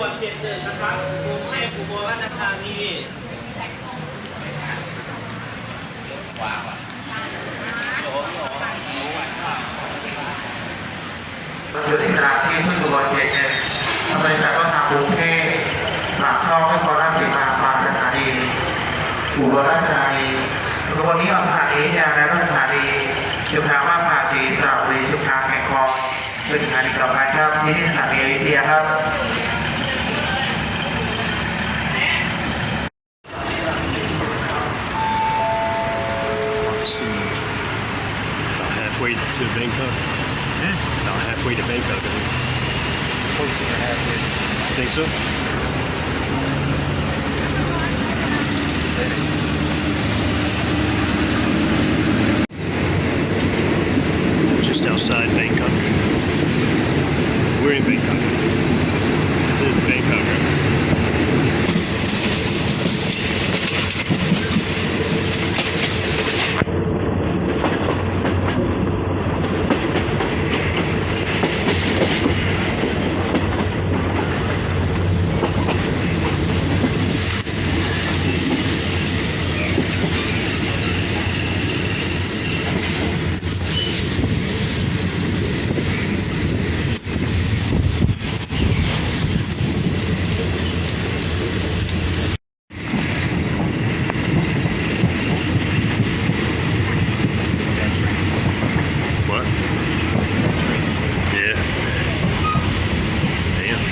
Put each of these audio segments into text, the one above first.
ส่วน71นะครับกรุงเทพอุบลราชธานีว้าวโอ้โหอยู่ที่ตลาดที่พึ่งอุบลเขต1อำเภอจากก็ทางกรุงเทพปากช่องนครราชสีมาบางสถานีอุบลราชธานีวันนี้ออกสถานียาและสถานีชุมทางมาภาชีสระบุรีชุมทางแห่งคลองเป็นสถานีต่อไปครับที่สถานีอยุธยาครับ About halfway to Bangkok. About halfway to Bangkok. Closer to halfway. Think so? Just outside Bangkok. We're in Bangkok. This is Bangkok, right? What? Yeah. Damn.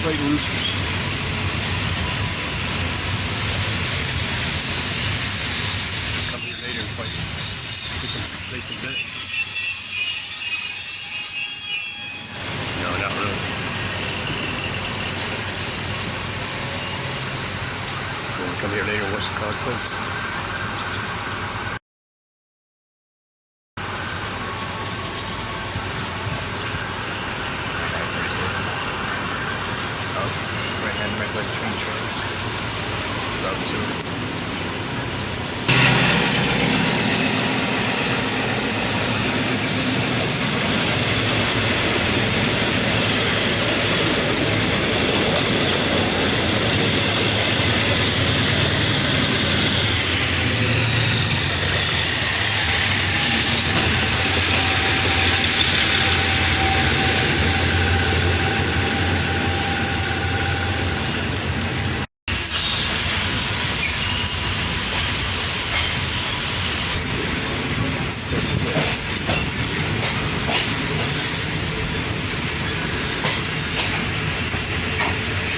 Freight roosters. Come here later and play some bets. Right hand, right leg train trains. Love to.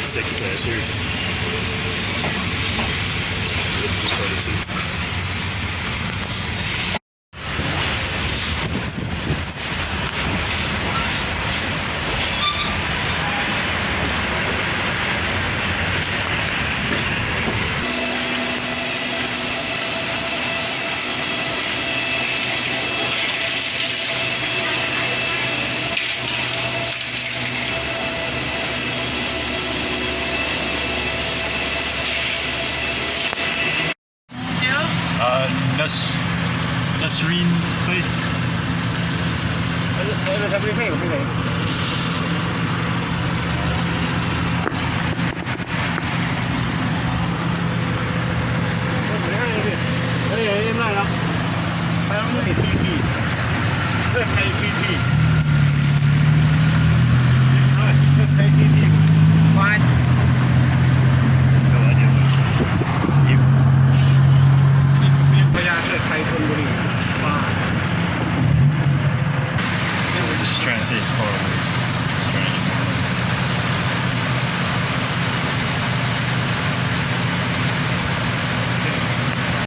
Second class here. Just started to. Nasreen place. Hay PT.